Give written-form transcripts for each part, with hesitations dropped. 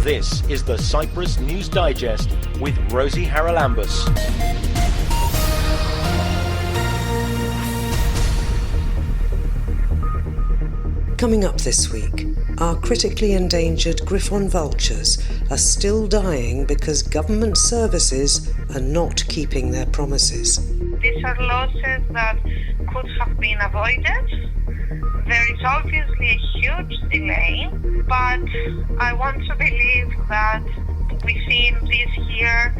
This is the Cyprus News Digest with Rosie Haralambous. Coming up this week, our critically endangered griffon vultures are still dying because government services are not keeping their promises. These are losses that could have been avoided. There is obviously a huge delay, but I want to believe that within this year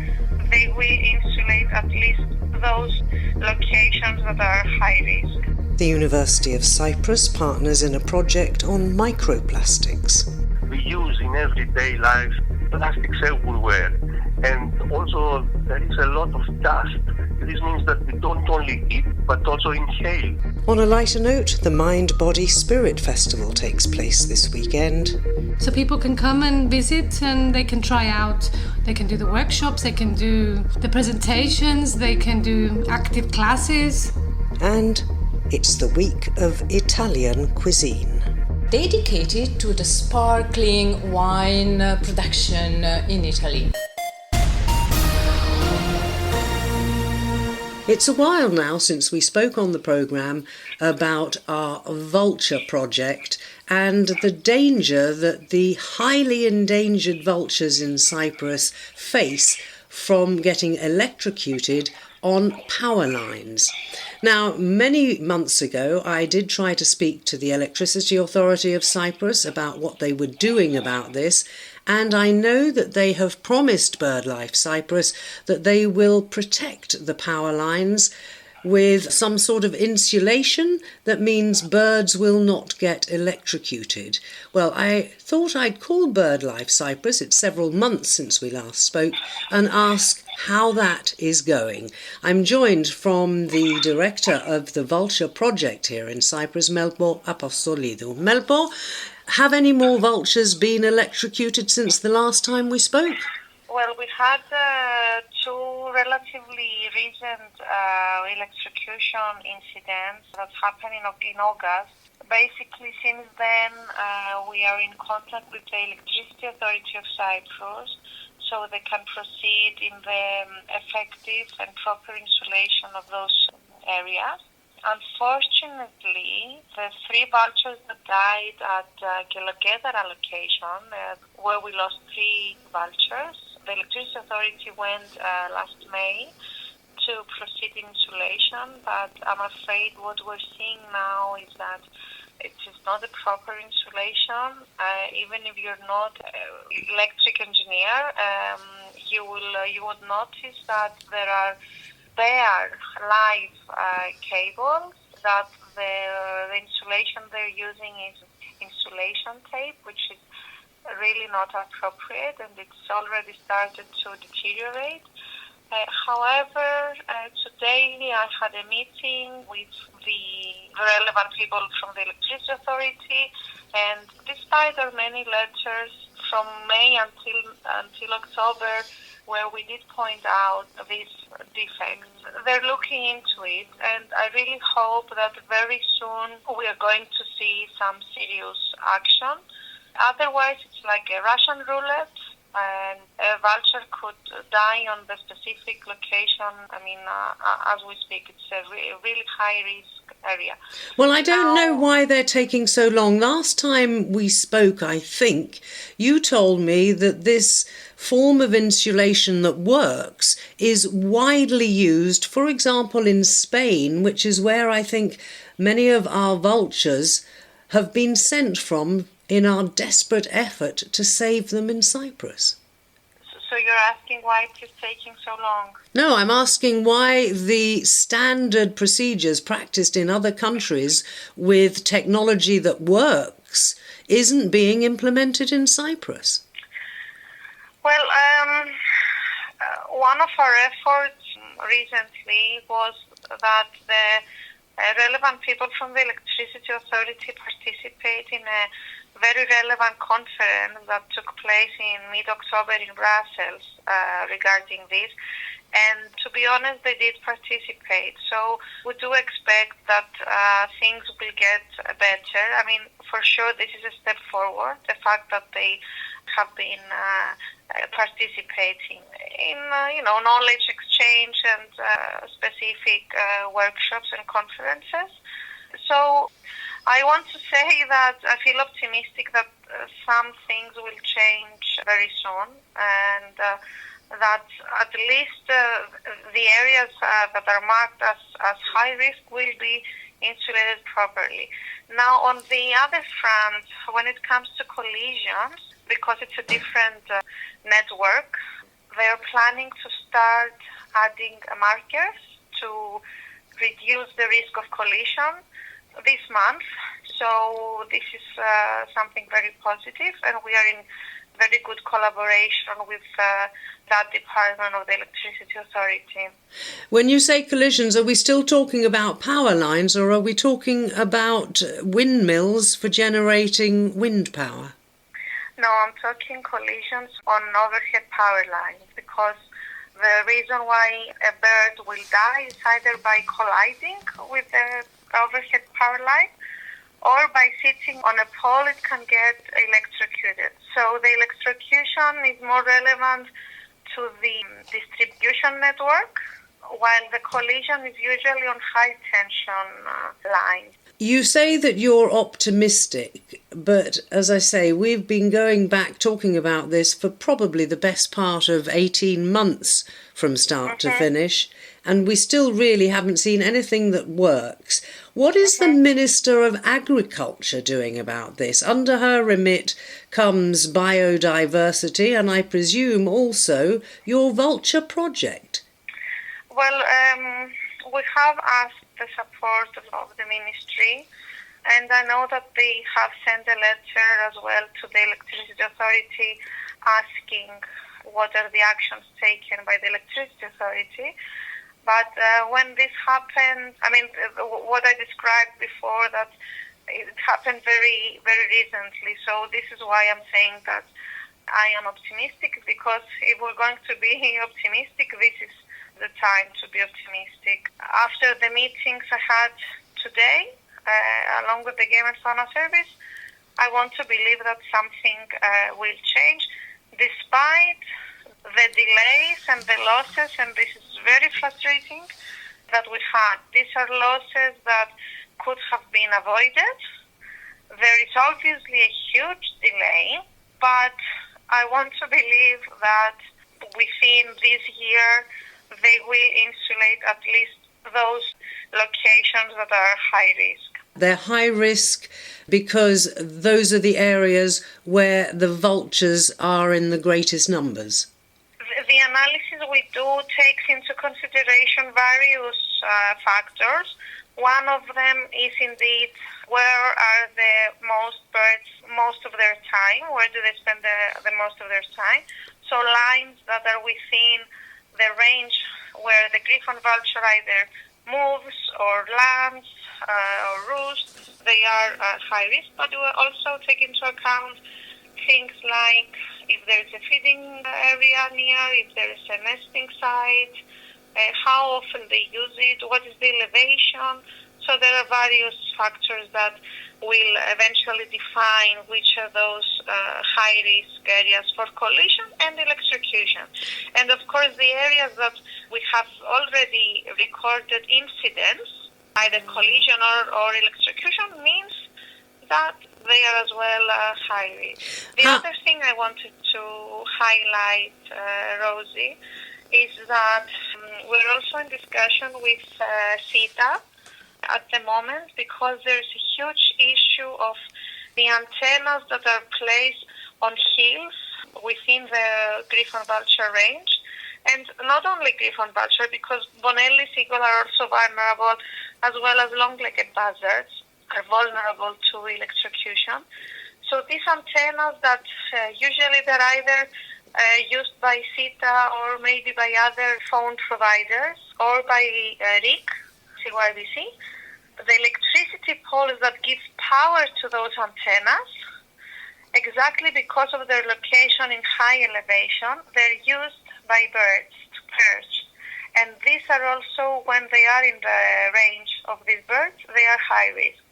they will insulate at least those locations that are high risk. The University of Cyprus partners in a project on microplastics. We use in everyday life plastics everywhere, and also there is a lot of dust. This means that we don't only eat but also inhale. On a lighter note, the Mind, Body, Spirit Festival takes place this weekend. So people can come and visit and they can try out, they can do the workshops, they can do the presentations, they can do active classes. And it's the week of Italian cuisine. Dedicated to the sparkling wine production in Italy. It's a while now since we spoke on the programme about our vulture project and the danger that the highly endangered vultures in Cyprus face from getting electrocuted on power lines. Now, many months ago, I did try to speak to the Electricity Authority of Cyprus about what they were doing about this, and I know that they have promised BirdLife Cyprus that they will protect the power lines with some sort of insulation that means birds will not get electrocuted. Well, I thought I'd call BirdLife Cyprus, it's several months since we last spoke, and ask how that is going. I'm joined from the director of the Vulture Project here in Cyprus, Melpo Apostolidou. Melpo, have any more vultures been electrocuted since the last time we spoke? Well, we had two relatively recent electrocution incidents that happened in August. Basically, since then, we are in contact with the Electricity Authority of Cyprus so they can proceed in the effective and proper insulation of those areas. Unfortunately, the three vultures that died at Gelogedara location, where we lost three vultures, the Electricity Authority went last May to proceed in insulation, but I'm afraid what we're seeing now is that it is not a proper insulation. Even if you're not an electric engineer, you would notice that there are bare live cables, that the insulation they're using is insulation tape, which is really not appropriate, and it's already started to deteriorate. However, today I had a meeting with the relevant people from the Electricity Authority, and despite our many letters from May until October, where we did point out these defects, they're looking into it, and I really hope that very soon we are going to see some serious action. Otherwise, it's like a Russian roulette, and a vulture could die on the specific location. I mean, as we speak, it's a really high-risk area. Well, I don't know why they're taking so long. Last time we spoke, I think, you told me that this form of insulation that works is widely used, for example, in Spain, which is where I think many of our vultures have been sent from in our desperate effort to save them in Cyprus. So you're asking why it is taking so long? No, I'm asking why the standard procedures practiced in other countries with technology that works isn't being implemented in Cyprus. Well, one of our efforts recently was that the relevant people from the Electricity Authority participate in a very relevant conference that took place in mid-October in Brussels regarding this. And to be honest, they did participate. So we do expect that things will get better. I mean, for sure, this is a step forward. The fact that they have been participating in, knowledge exchange and specific workshops and conferences. So I want to say that I feel optimistic that some things will change very soon, and that at least the areas that are marked as high risk will be insulated properly. Now, on the other front, when it comes to collisions, because it's a different network, they're planning to start adding markers to reduce the risk of collision this month. So this is something very positive, and we are in very good collaboration with that department of the Electricity Authority. When you say collisions, are we still talking about power lines, or are we talking about windmills for generating wind power? No, I'm talking collisions on overhead power lines, because the reason why a bird will die is either by colliding with the overhead power line, or by sitting on a pole it can get electrocuted. So the electrocution is more relevant to the distribution network, while the collision is usually on high tension lines. You say that you're optimistic, but as I say, we've been going back talking about this for probably the best part of 18 months from start to finish, and we still really haven't seen anything that works. What is the Minister of Agriculture doing about this? Under her remit comes biodiversity, and I presume also your vulture project. Well, we have asked the support of the ministry, and I know that they have sent a letter as well to the Electricity Authority asking what are the actions taken by the Electricity Authority. But when this happened, what I described before, that it happened very, very recently. So this is why I'm saying that I am optimistic, because if we're going to be optimistic, this is the time to be optimistic. After the meetings I had today, along with the Game and Fauna Service, I want to believe that something will change, despite the delays and the losses, and this is very frustrating, that we had. These are losses that could have been avoided. There is obviously a huge delay, but I want to believe that within this year they will insulate at least those locations that are high risk. They're high risk because those are the areas where the vultures are in the greatest numbers. The analysis we do takes into consideration various factors. One of them is indeed where are the most birds most of their time, where do they spend the most of their time. So lines that are within the range where the griffon vulture either moves or lands or roosts, they are high risk, but we also take into account things like if there is a feeding area near, if there is a nesting site, how often they use it, what is the elevation. So there are various factors that will eventually define which are those high-risk areas for collision and electrocution. And of course, the areas that we have already recorded incidents, either collision or electrocution, means that they are as well high risk. The other thing I wanted to highlight, Rosie, is that we're also in discussion with CETA at the moment, because there's a huge issue of the antennas that are placed on hills within the griffon vulture range. And not only griffon vulture, because Bonelli seagull are also vulnerable, as well as long-legged buzzards are vulnerable to electrocution. So these antennas that usually they're either used by CETA or maybe by other phone providers or by RIC, CYBC, the electricity poles that give power to those antennas, exactly because of their location in high elevation, they're used by birds to perch. And these are also, when they are in the range of these birds, they are high risk.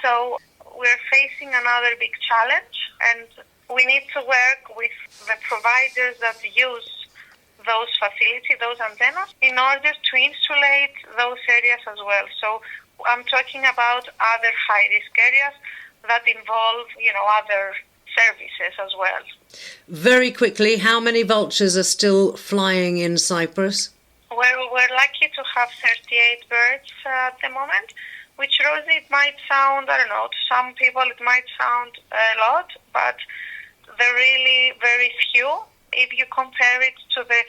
So we're facing another big challenge, and we need to work with the providers that use those facilities, those antennas, in order to insulate those areas as well. So I'm talking about other high-risk areas that involve, other services as well. Very quickly, how many vultures are still flying in Cyprus? Well, we're lucky to have 38 birds at the moment, which, Rosie, it might sound, I don't know, to some people it might sound a lot, but they're really very few. If you compare it to the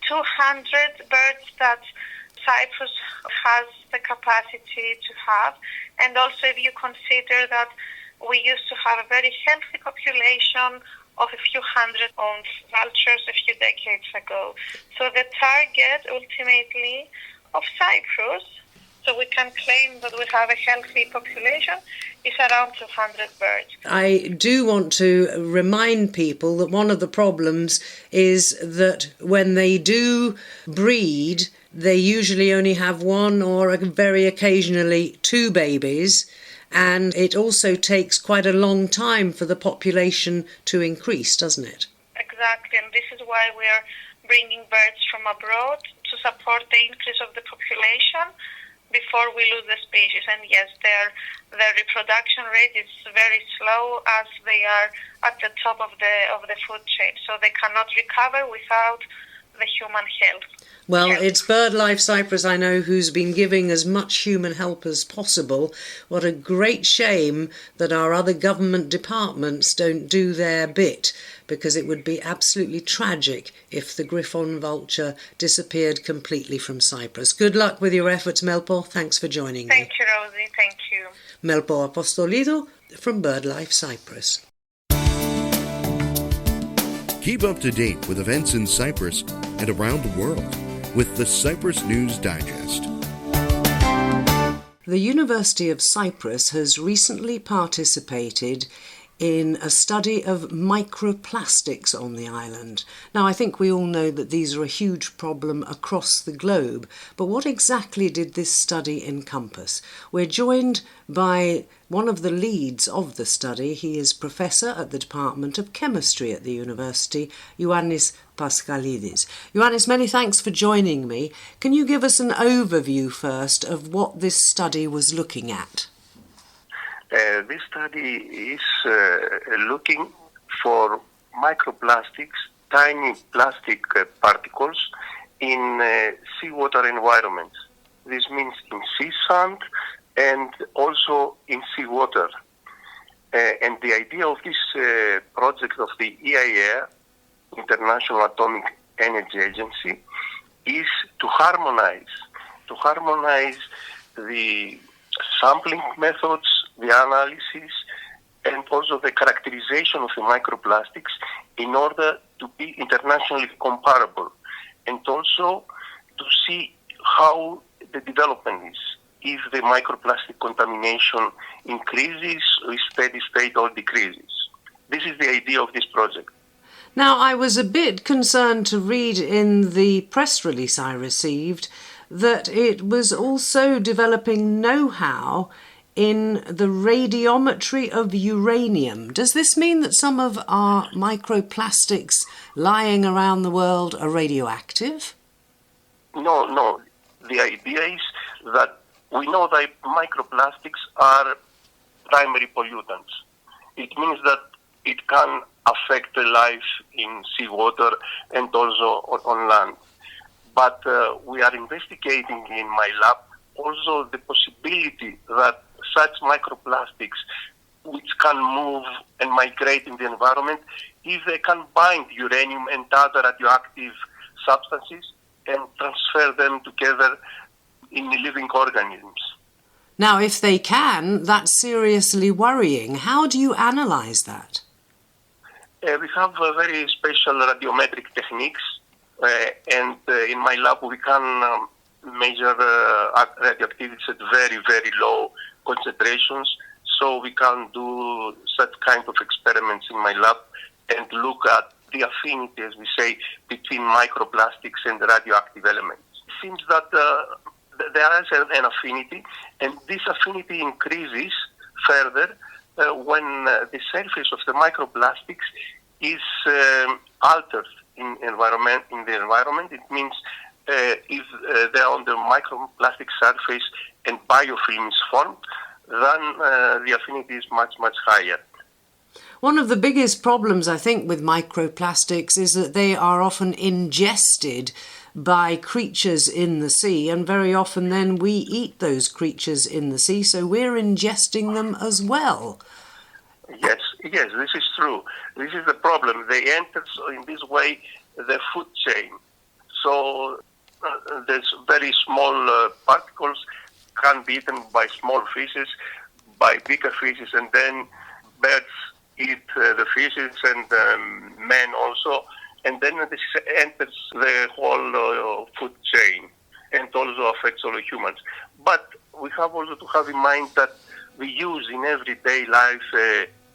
200 birds that Cyprus has the capacity to have, and also if you consider that we used to have a very healthy population of a few hundred of vultures a few decades ago. So the target, ultimately, of Cyprus, so we can claim that we have a healthy population, is around 200 birds. I do want to remind people that one of the problems is that when they do breed, they usually only have one or very occasionally two babies, and it also takes quite a long time for the population to increase, doesn't it? Exactly, and this is why we are bringing birds from abroad to support the increase of the population before we lose the species. And yes, their reproduction rate is very slow as they are at the top of the food chain, so they cannot recover without the human help. Well, it's BirdLife Cyprus, I know, who's been giving as much human help as possible. What a great shame that our other government departments don't do their bit, because it would be absolutely tragic if the griffon vulture disappeared completely from Cyprus. Good luck with your efforts, Melpo. Thanks for joining me. Thank you, Rosie. Thank you. Melpo Apostolidou from BirdLife Cyprus. Keep up to date with events in Cyprus and around the world with the Cyprus News Digest. The University of Cyprus has recently participated in a study of microplastics on the island. Now, I think we all know that these are a huge problem across the globe, but what exactly did this study encompass? We're joined by one of the leads of the study. He is Professor at the Department of Chemistry at the University, Ioannis Pascalidis. Ioannis, many thanks for joining me. Can you give us an overview first of what this study was looking at? This study is looking for microplastics, tiny plastic particles in seawater environments. This means in sea sand and also in seawater. And the idea of this project of the EIA, International Atomic Energy Agency, is to harmonize the sampling methods, the analysis, and also the characterization of the microplastics in order to be internationally comparable, and also to see how the development is, if the microplastic contamination increases, or is steady state, or decreases. This is the idea of this project. Now, I was a bit concerned to read in the press release I received that it was also developing know-how in the radiometry of uranium. Does this mean that some of our microplastics lying around the world are radioactive? No. The idea is that we know that microplastics are primary pollutants. It means that it can affect the life in seawater and also on land. But we are investigating in my lab also the possibility that such microplastics, which can move and migrate in the environment, if they can bind uranium and other radioactive substances and transfer them together in living organisms. Now, if they can, that's seriously worrying. How do you analyse that? We have very special radiometric techniques, and in my lab we can measure radioactivity at very, very low concentrations, so we can do such kind of experiments in my lab and look at the affinity, as we say, between microplastics and radioactive elements. It seems that there is an affinity, and this affinity increases further when the surface of the microplastics is altered in the environment. It means if they are on the microplastic surface and biofilm is formed, then the affinity is much, much higher. One of the biggest problems, I think, with microplastics is that they are often ingested by creatures in the sea, and very often then we eat those creatures in the sea, so we're ingesting them as well. Yes, this is true. This is the problem. They enter in this way the food chain. So there's very small particles can be eaten by small fishes, by bigger fishes, and then birds eat the fishes and men also, and then this enters the whole food chain and also affects all humans. But we have also to have in mind that we use in everyday life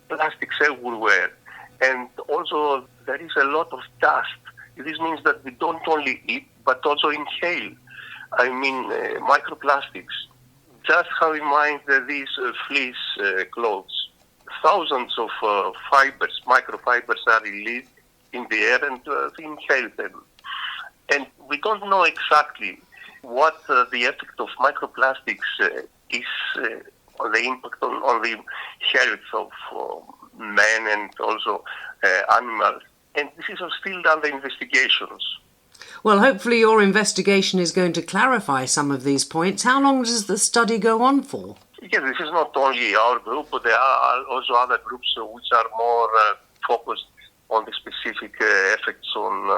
plastics everywhere, and also there is a lot of dust. This means that we don't only eat but also inhale. I mean microplastics. Just have in mind that these fleece clothes. Thousands of fibers, microfibers are released in the air and we inhale them. And we don't know exactly what the effect of microplastics is on the impact on the health of men and also animals. And this is still under investigations. Well, hopefully your investigation is going to clarify some of these points. How long does the study go on for? Yes, this is not only our group, but there are also other groups which are more focused on the specific effects on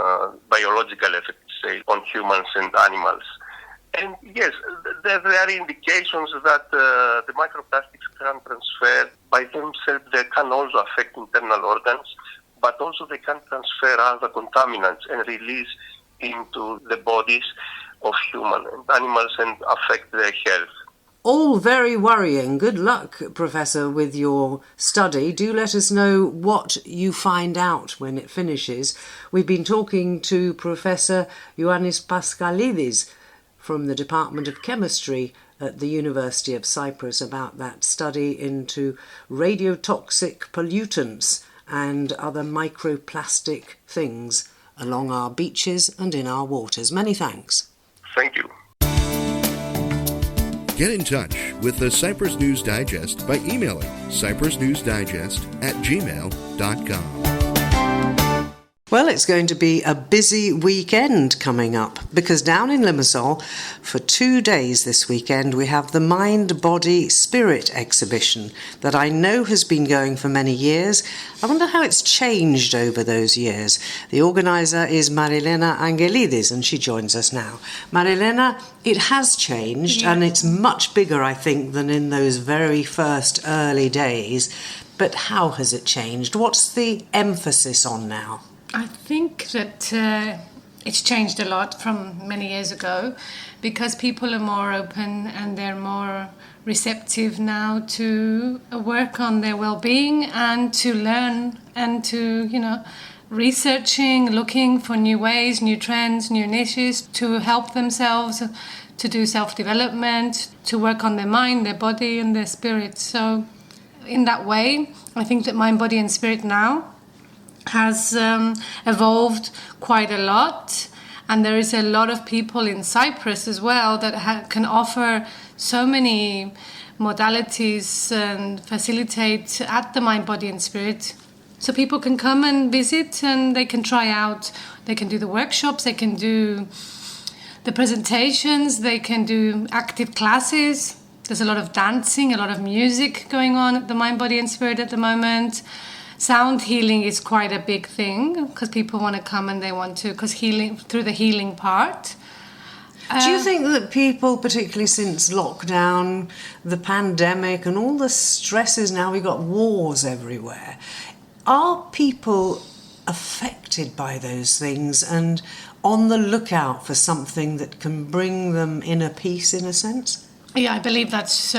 biological effects, say, on humans and animals. And yes, there are indications that the microplastics can transfer by themselves. They can also affect internal organs, but also they can transfer other contaminants and release into the bodies of human and animals and affect their health. All very worrying. Good luck, Professor, with your study. Do let us know what you find out when it finishes. We've been talking to Professor Ioannis Paskalidis from the Department of Chemistry at the University of Cyprus about that study into radiotoxic pollutants and other microplastic things along our beaches and in our waters. Many thanks. Thank you. Get in touch with the Cyprus News Digest by emailing cyprusnewsdigest@gmail.com. Well, it's going to be a busy weekend coming up because down in Limassol for 2 days this weekend we have the Mind, Body, Spirit exhibition that I know has been going for many years. I wonder how it's changed over those years. The organiser is Marilena Angelidis and she joins us now. Marilena, it has changed and it's much bigger, I think, than in those very first early days. But how has it changed? What's the emphasis on now? I think that it's changed a lot from many years ago because people are more open and they're more receptive now to work on their well-being and to learn and to, researching, looking for new ways, new trends, new niches to help themselves, to do self-development, to work on their mind, their body and their spirit. So in that way, I think that Mind, Body and Spirit now has evolved quite a lot, and there is a lot of people in Cyprus as well that can offer so many modalities and facilitate at the Mind, Body and Spirit. So people can come and visit and they can try out, they can do the workshops, they can do the presentations, they can do active classes. There's a lot of dancing, a lot of music going on at the Mind, Body and Spirit at the moment. Sound healing is quite a big thing because people want to come and they want to, because healing through the healing part. Do you think that people, particularly since lockdown, the pandemic and all the stresses now, we've got wars everywhere, are people affected by those things and on the lookout for something that can bring them inner peace in a sense? Yeah, I believe that's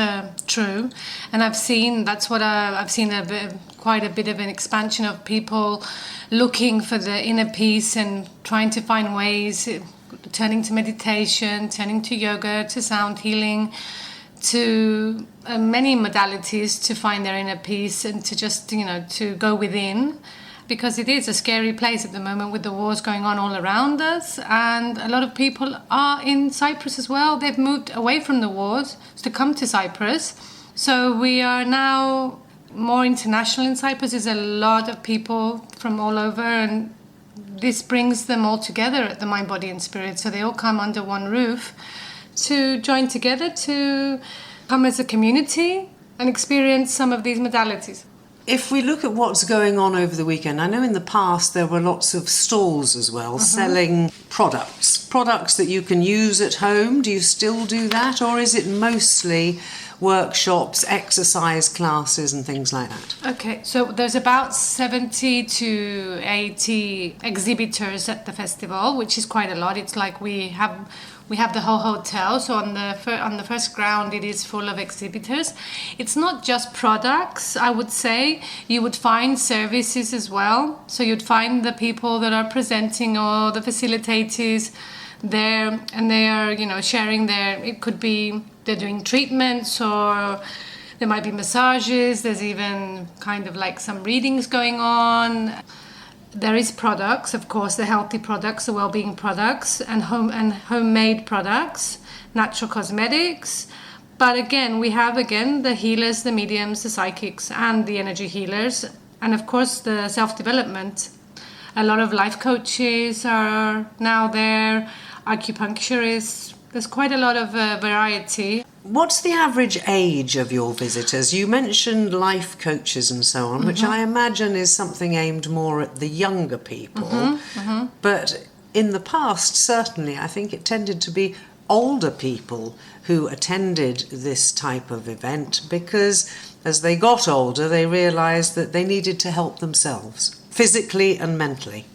true, and I've seen quite a bit of an expansion of people looking for the inner peace and trying to find ways, turning to meditation, turning to yoga, to sound healing, to many modalities to find their inner peace and to just, to go within, because it is a scary place at the moment with the wars going on all around us. And a lot of people are in Cyprus as well. They've moved away from the wars to come to Cyprus. So we are now more international in Cyprus. There's a lot of people from all over, and this brings them all together at the Mind, Body and Spirit. So they all come under one roof to join together, to come as a community and experience some of these modalities. If we look at what's going on over the weekend, I know in the past there were lots of stalls as well selling products that you can use at home. Do you still do that, or is it mostly workshops, exercise classes and things like that? Okay, so there's about 70 to 80 exhibitors at the festival, which is quite a lot. It's like we have the whole hotel, so on the first ground it is full of exhibitors. It's not just products, I would say. You would find services as well. So you'd find the people that are presenting or the facilitators there, and they are, sharing it could be they're doing treatments, or there might be massages. There's even kind of like some readings going on. There is products, of course, the healthy products, the well-being products, and homemade products, natural cosmetics. But again, we have the healers, the mediums, the psychics, and the energy healers, and of course the self-development. A lot of life coaches are now there, acupuncturists. There's quite a lot of variety. What's the average age of your visitors? You mentioned life coaches and so on, which I imagine is something aimed more at the younger people. But in the past, certainly, I think it tended to be older people who attended this type of event, because as they got older, they realised that they needed to help themselves, physically and mentally.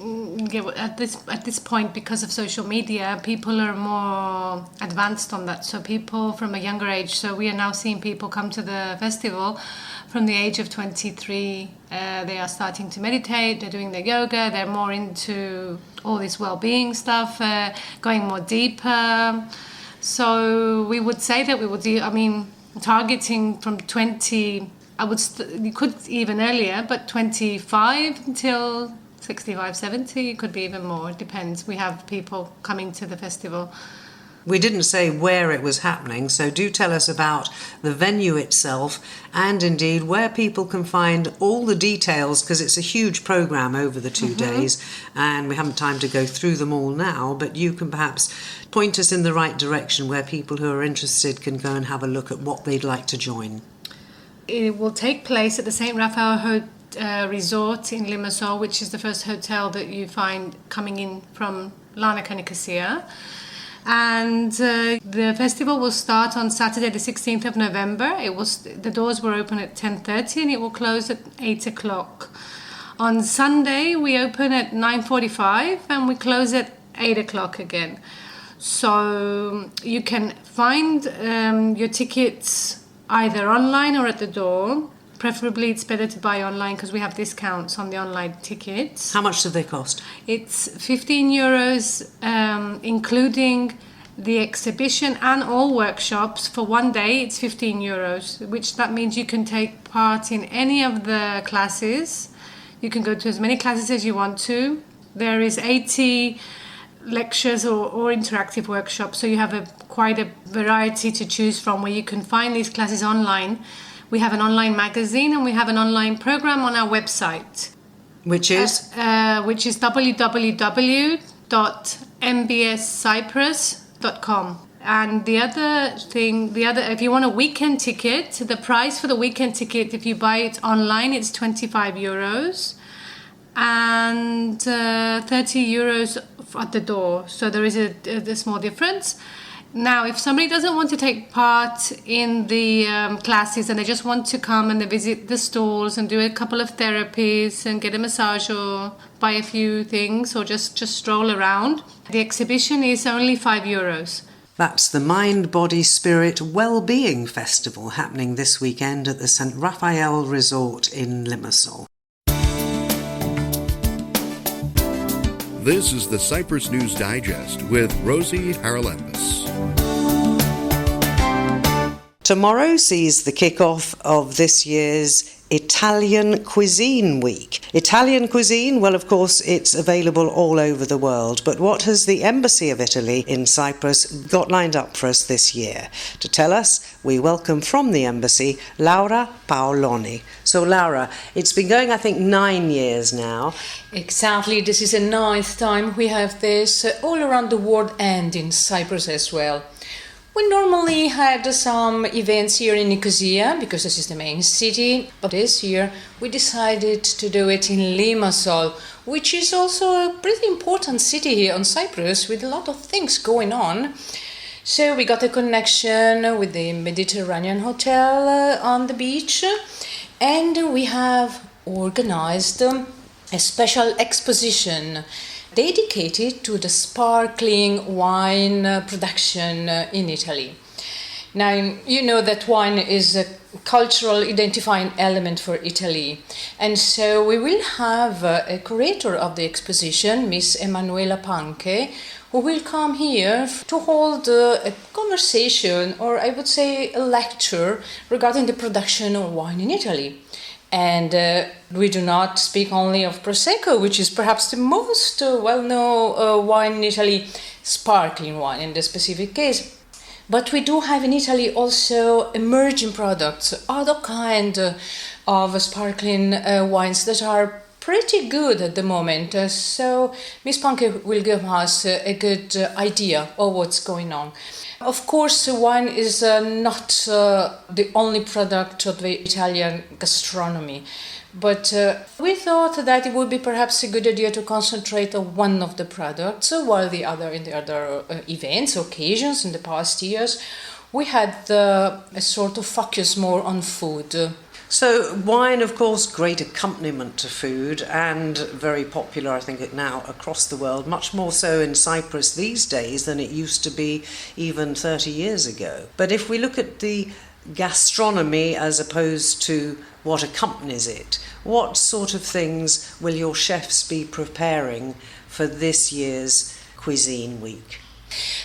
At this point, because of social media, people are more advanced on that. So people from a younger age. So we are now seeing people come to the festival from the age of 23. They are starting to meditate. They're doing their yoga. They're more into all this well-being stuff, going more deeper. So we would say that we would do. Targeting from 20. You could even earlier, but 25 until 65, 70, it could be even more. It depends. We have people coming to the festival. We didn't say where it was happening, so do tell us about the venue itself and indeed where people can find all the details, because it's a huge programme over the 2 days and we haven't time to go through them all now, but you can perhaps point us in the right direction where people who are interested can go and have a look at what they'd like to join. It will take place at the St. Raphael Resort in Limassol, which is the first hotel that you find coming in from Larnaca, Nicosia. And the festival will start on Saturday the 16th of November. The doors were open at 10:30 and it will close at 8 o'clock. On Sunday we open at 9:45 and we close at 8 o'clock again. So you can find your tickets either online or at the door. Preferably it's better to buy online because we have discounts on the online tickets. How much do they cost? It's €15, including the exhibition and all workshops. For one day it's €15, which that means you can take part in any of the classes. You can go to as many classes as you want to. There is 80 lectures or interactive workshops, so you have quite a variety to choose from where you can find these classes online. We have an online magazine and we have an online program on our website. Which is? Which is www.mbscyprus.com. And if you want a weekend ticket, the price for the weekend ticket, if you buy it online, it's €25 and €30 at the door. So there is a small difference. Now, if somebody doesn't want to take part in the classes and they just want to come and they visit the stalls and do a couple of therapies and get a massage or buy a few things or just stroll around, the exhibition is only €5. That's the Mind, Body, Spirit Wellbeing Festival happening this weekend at the St. Raphael Resort in Limassol. This is the Cyprus News Digest with Rosie Haralambous. Tomorrow sees the kick-off of this year's Italian Cuisine Week. Italian cuisine, well, of course, it's available all over the world, but what has the Embassy of Italy in Cyprus got lined up for us this year? To tell us, we welcome from the Embassy Laura Paoloni. So, Laura, it's been going, I think, 9 years now. Exactly, this is the 9th time we have this all around the world and in Cyprus as well. We normally had some events here in Nicosia because this is the main city, but this year we decided to do it in Limassol, which is also a pretty important city here on Cyprus with a lot of things going on. So we got a connection with the Mediterranean Hotel on the beach, and we have organized a special exposition dedicated to the sparkling wine production in Italy. Now, you know that wine is a cultural identifying element for Italy, and so we will have a curator of the exposition, Miss Emanuela Panche, who will come here to hold a conversation, or I would say a lecture, regarding the production of wine in Italy. And we do not speak only of Prosecco, which is perhaps the most well-known wine in Italy, sparkling wine in this specific case. But we do have in Italy also emerging products, other kind of sparkling wines that are pretty good at the moment. So Ms. Panke will give us a good idea of what's going on. Of course, wine is not the only product of the Italian gastronomy, but we thought that it would be perhaps a good idea to concentrate on one of the products, while in the other events, occasions in the past years, we had a sort of focus more on food. So wine, of course, great accompaniment to food and very popular, I think, now across the world, much more so in Cyprus these days than it used to be even 30 years ago. But if we look at the gastronomy as opposed to what accompanies it, what sort of things will your chefs be preparing for this year's Cuisine Week?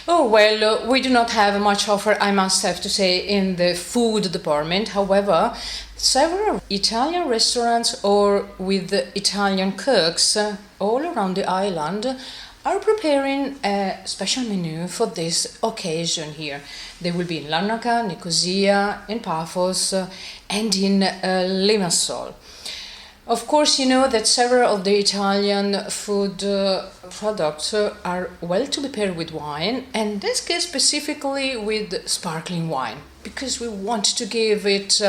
Oh, well, we do not have much offer, I must have to say, in the food department. However, several Italian restaurants or with Italian cooks all around the island are preparing a special menu for this occasion here. They will be in Larnaca, Nicosia, in Paphos, and in Limassol. Of course, you know that several of the Italian food products are well to be paired with wine, and this case specifically with sparkling wine, because we want to give it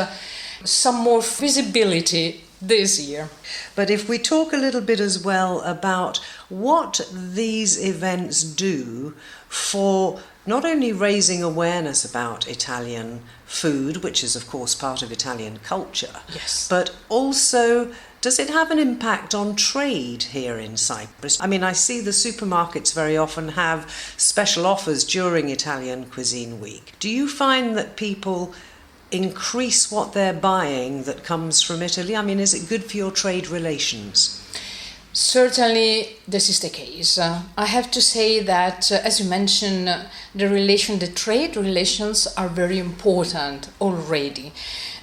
some more visibility this year. But if we talk a little bit as well about what these events do for not only raising awareness about Italian food, which is of course part of Italian culture, yes, but also does it have an impact on trade here in Cyprus? I mean, I see the supermarkets very often have special offers during Italian Cuisine Week. Do you find that people increase what they're buying that comes from Italy? I mean, is it good for your trade relations? Certainly, this is the case. I have to say that, as you mentioned, the trade relations are very important already.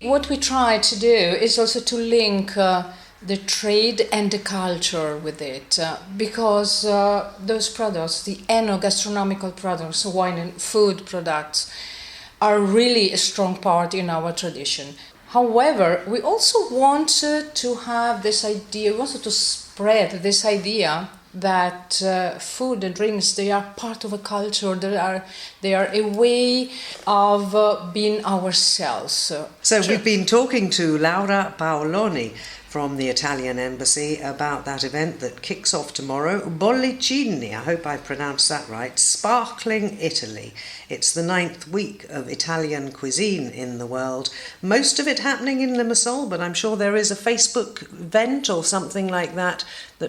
What we try to do is also to link the trade and the culture with it, because those products, the enogastronomical products, wine and food products, are really a strong part in our tradition. However, we also want to have this idea, we want to spread this idea that food and drinks, they are part of a culture, they are a way of being ourselves. So we've been talking to Laura Paoloni from the Italian Embassy about that event that kicks off tomorrow, Bollicini, I hope I pronounced that right, Sparkling Italy. It's the 9th week of Italian cuisine in the world, most of it happening in Limassol, but I'm sure there is a Facebook event or something like that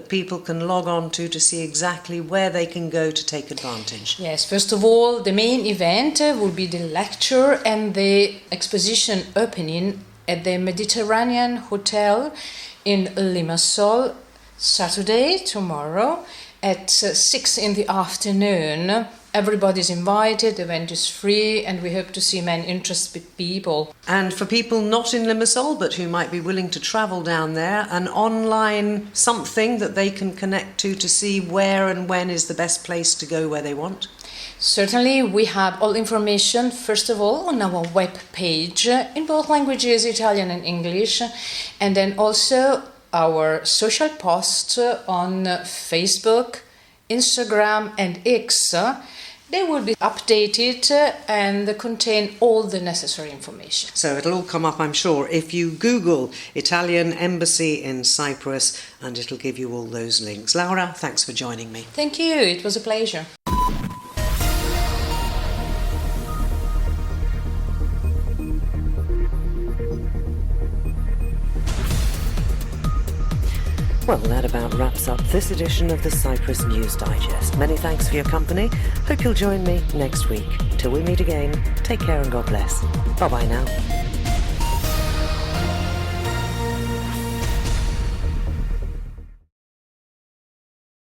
people can log on to see exactly where they can go to take advantage. Yes, first of all, the main event will be the lecture and the exposition opening at the Mediterranean Hotel in Limassol, Saturday, tomorrow, at 6 in the afternoon. Everybody's invited, the event is free, and we hope to see many interested people. And for people not in Limassol but who might be willing to travel down there, an online something that they can connect to see where and when is the best place to go where they want? Certainly, we have all information, first of all, on our web page in both languages, Italian and English, and then also our social posts on Facebook, Instagram and X. They will be updated and contain all the necessary information. So it'll all come up, I'm sure, if you Google Italian Embassy in Cyprus, and it'll give you all those links. Laura, thanks for joining me. Thank you, it was a pleasure. Well, that about wraps up this edition of the Cyprus News Digest. Many thanks for your company. Hope you'll join me next week. Till we meet again, take care and God bless. Bye-bye now.